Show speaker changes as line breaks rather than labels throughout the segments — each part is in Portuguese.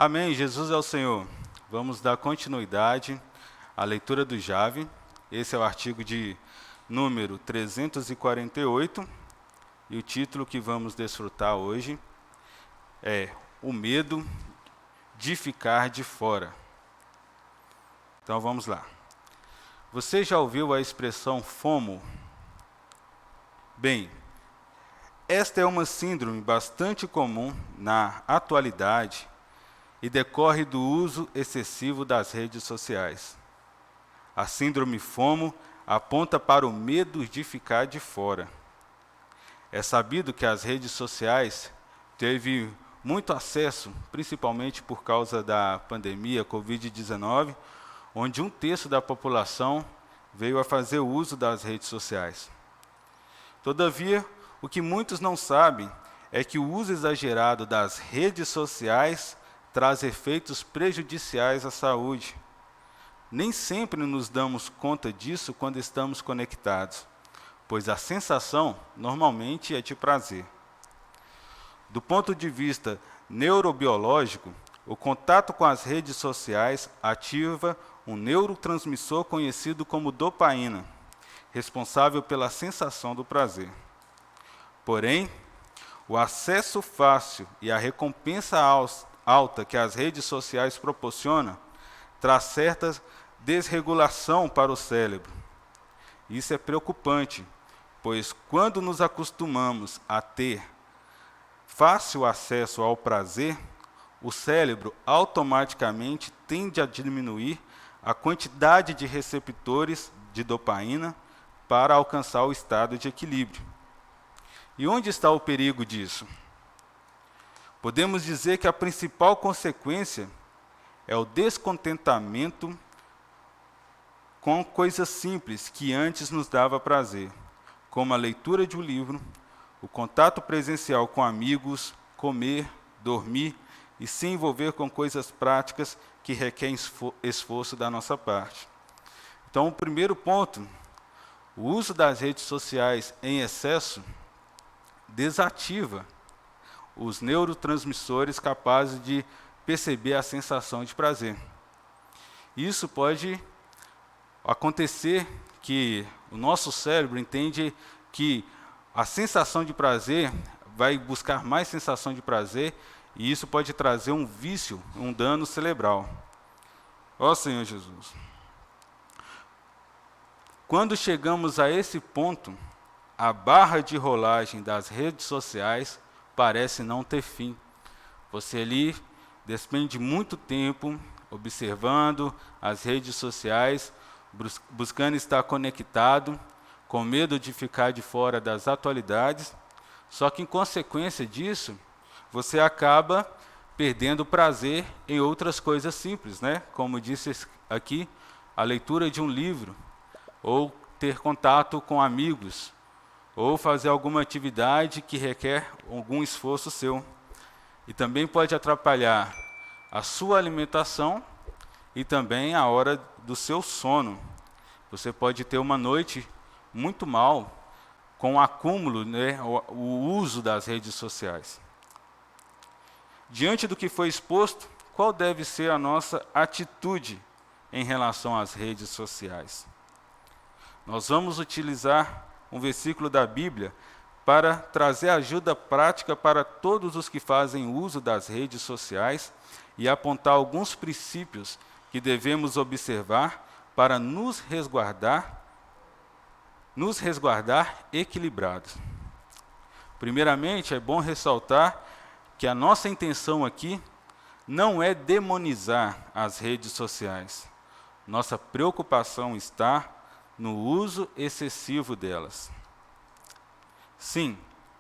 Amém, Jesus é o Senhor. Vamos dar continuidade à leitura do Jave. Esse é o artigo de número 348 e o título que vamos desfrutar hoje é O Medo de Ficar de Fora. Então vamos lá. Você já ouviu a expressão FOMO? Bem, esta é uma síndrome bastante comum na atualidade e decorre do uso excessivo das redes sociais. A síndrome FOMO aponta para o medo de ficar de fora. É sabido que as redes sociais teve muito acesso, principalmente por causa da pandemia Covid-19, onde 1/3 da população veio a fazer uso das redes sociais. Todavia, o que muitos não sabem é que o uso exagerado das redes sociais traz efeitos prejudiciais à saúde. Nem sempre nos damos conta disso quando estamos conectados, pois a sensação normalmente é de prazer. Do ponto de vista neurobiológico, o contato com as redes sociais ativa um neurotransmissor conhecido como dopamina, responsável pela sensação do prazer. Porém, o acesso fácil e a recompensa alta que as redes sociais proporcionam traz certa desregulação para o cérebro. Isso é preocupante, pois quando nos acostumamos a ter fácil acesso ao prazer, o cérebro automaticamente tende a diminuir a quantidade de receptores de dopamina para alcançar o estado de equilíbrio. E onde está o perigo disso? Podemos dizer que a principal consequência é o descontentamento com coisas simples que antes nos dava prazer, como a leitura de um livro, o contato presencial com amigos, comer, dormir e se envolver com coisas práticas que requerem esforço da nossa parte. Então, o primeiro ponto, o uso das redes sociais em excesso desativa os neurotransmissores capazes de perceber a sensação de prazer. Isso pode acontecer que o nosso cérebro entende que a sensação de prazer vai buscar mais sensação de prazer e isso pode trazer um vício, um dano cerebral. Ó Senhor Jesus. Quando chegamos a esse ponto, a barra de rolagem das redes sociais parece não ter fim. Você ali despende muito tempo observando as redes sociais, buscando estar conectado, com medo de ficar de fora das atualidades. Só que, em consequência disso, você acaba perdendo prazer em outras coisas simples, né? Como disse aqui, a leitura de um livro, ou ter contato com amigos, ou fazer alguma atividade que requer algum esforço seu. E também pode atrapalhar a sua alimentação e também a hora do seu sono. Você pode ter uma noite muito mal com o acúmulo, né, o uso das redes sociais. Diante do que foi exposto, qual deve ser a nossa atitude em relação às redes sociais? Nós vamos utilizar um versículo da Bíblia para trazer ajuda prática para todos os que fazem uso das redes sociais e apontar alguns princípios que devemos observar para nos resguardar equilibrados. Primeiramente, é bom ressaltar que a nossa intenção aqui não é demonizar as redes sociais. Nossa preocupação está no uso excessivo delas. Sim,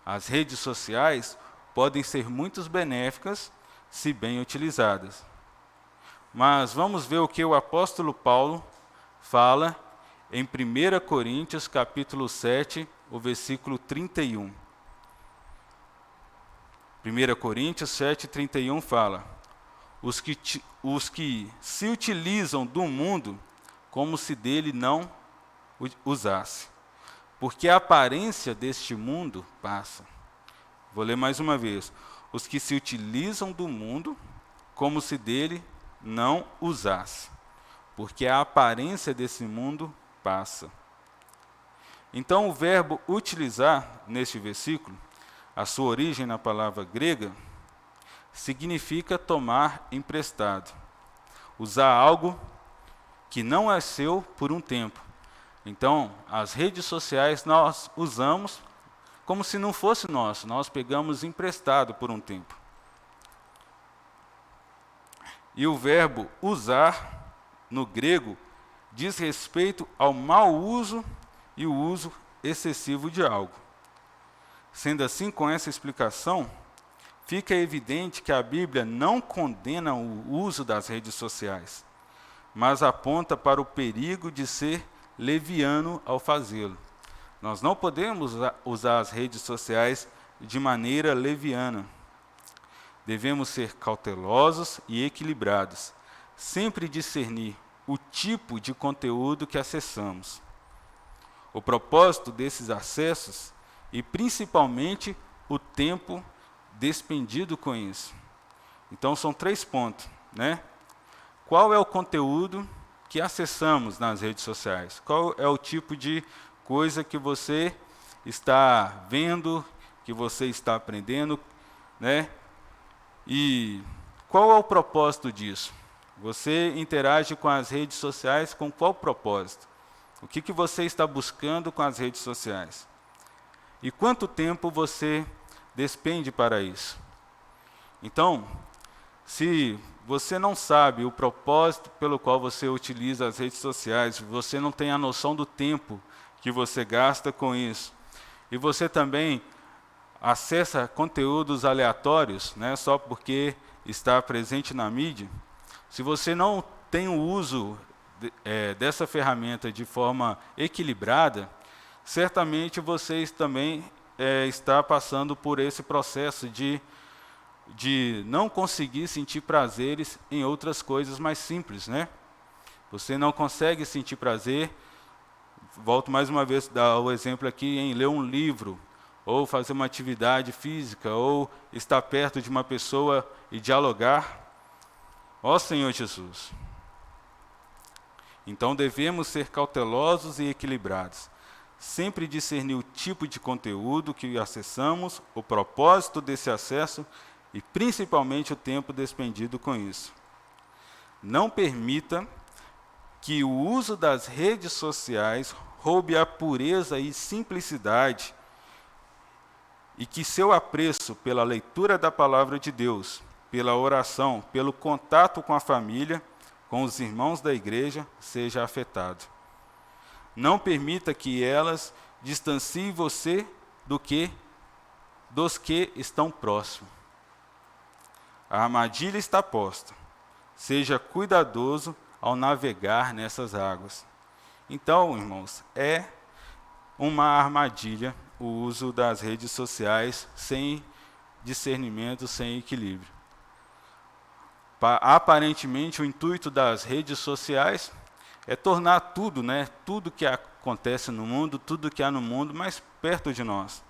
as redes sociais podem ser muito benéficas se bem utilizadas. Mas vamos ver o que o apóstolo Paulo fala em 1 Coríntios, capítulo 7, o versículo 31. 1 Coríntios 7, 31 fala: os que se utilizam do mundo como se dele não usasse, porque a aparência deste mundo passa. Vou ler mais uma vez. Os que se utilizam do mundo como se dele não usasse, porque a aparência desse mundo passa. Então, o verbo utilizar, neste versículo, a sua origem na palavra grega, significa tomar emprestado, usar algo que não é seu por um tempo. Então, as redes sociais nós usamos como se não fosse nosso, nós pegamos emprestado por um tempo. E o verbo usar, no grego, diz respeito ao mau uso e o uso excessivo de algo. Sendo assim, com essa explicação, fica evidente que a Bíblia não condena o uso das redes sociais, mas aponta para o perigo de ser leviano ao fazê-lo. Nós não podemos usar as redes sociais de maneira leviana. Devemos ser cautelosos e equilibrados, sempre discernir o tipo de conteúdo que acessamos, o propósito desses acessos e, principalmente, o tempo despendido com isso. Então, são 3 pontos, né? Qual é o conteúdo que acessamos nas redes sociais? Qual é o tipo de coisa que você está vendo, que você está aprendendo, né? E qual é o propósito disso? Você interage com as redes sociais com qual propósito? O que você está buscando com as redes sociais? E quanto tempo você despende para isso? Então, se você não sabe o propósito pelo qual você utiliza as redes sociais, você não tem a noção do tempo que você gasta com isso, e você também acessa conteúdos aleatórios, né, só porque está presente na mídia, se você não tem o uso dessa ferramenta de forma equilibrada, certamente você também está passando por esse processo de não conseguir sentir prazeres em outras coisas mais simples, né? Você não consegue sentir prazer, volto mais uma vez a dar o exemplo aqui, em ler um livro, ou fazer uma atividade física, ou estar perto de uma pessoa e dialogar. Ó Senhor Jesus! Então devemos ser cautelosos e equilibrados, sempre discernir o tipo de conteúdo que acessamos, o propósito desse acesso e principalmente o tempo despendido com isso. Não permita que o uso das redes sociais roube a pureza e simplicidade e que seu apreço pela leitura da palavra de Deus, pela oração, pelo contato com a família, com os irmãos da igreja, seja afetado. Não permita que elas distanciem você dos que estão próximos. A armadilha está posta. Seja cuidadoso ao navegar nessas águas. Então, irmãos, é uma armadilha o uso das redes sociais sem discernimento, sem equilíbrio. Aparentemente, o intuito das redes sociais é tornar tudo, né, tudo que acontece no mundo, tudo que há no mundo, mais perto de nós.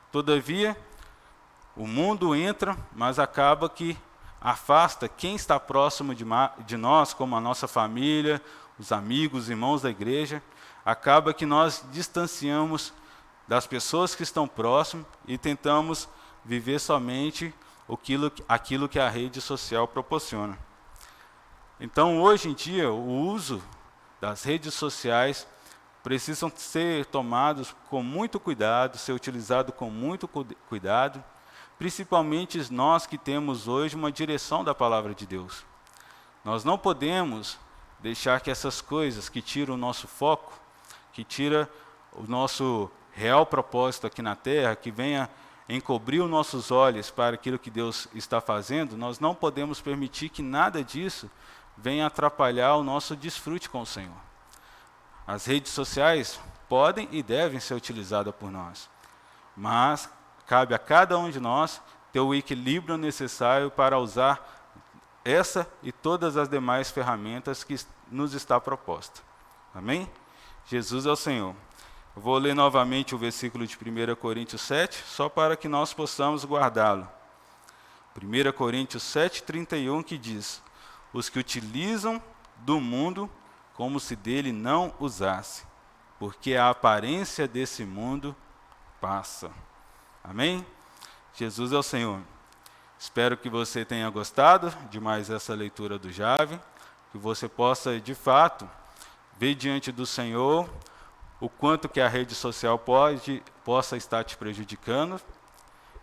Todavia, o mundo entra, mas acaba que afasta quem está próximo de nós, como a nossa família, os amigos, os irmãos da igreja. Acaba que nós distanciamos das pessoas que estão próximas e tentamos viver somente aquilo que a rede social proporciona. Então, hoje em dia, o uso das redes sociais precisam ser tomados com muito cuidado, ser utilizados com muito cuidado, principalmente nós que temos hoje uma direção da palavra de Deus. Nós não podemos deixar que essas coisas que tiram o nosso foco, que tira o nosso real propósito aqui na terra, que venha encobrir os nossos olhos para aquilo que Deus está fazendo, nós não podemos permitir que nada disso venha atrapalhar o nosso desfrute com o Senhor. As redes sociais podem e devem ser utilizadas por nós, mas cabe a cada um de nós ter o equilíbrio necessário para usar essa e todas as demais ferramentas que nos está proposta. Amém? Jesus é o Senhor. Eu vou ler novamente o versículo de 1 Coríntios 7, só para que nós possamos guardá-lo. 1 Coríntios 7,31, que diz: os que utilizam do mundo como se dele não usasse, porque a aparência desse mundo passa. Amém? Jesus é o Senhor. Espero que você tenha gostado de mais essa leitura do Jave, que você possa, de fato, ver diante do Senhor o quanto que a rede social possa estar te prejudicando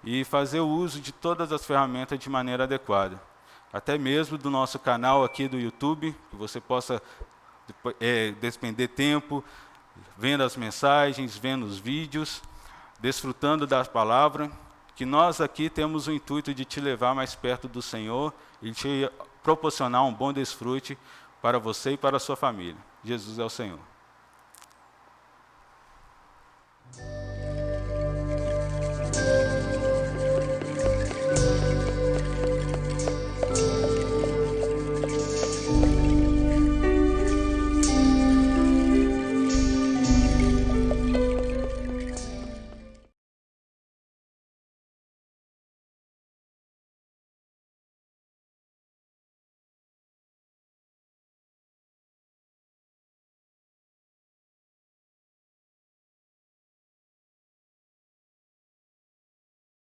e fazer o uso de todas as ferramentas de maneira adequada. Até mesmo do nosso canal aqui do YouTube, que você possa despender tempo vendo as mensagens, vendo os vídeos, desfrutando da palavra, que nós aqui temos o intuito de te levar mais perto do Senhor e te proporcionar um bom desfrute para você e para a sua família. Jesus é o Senhor.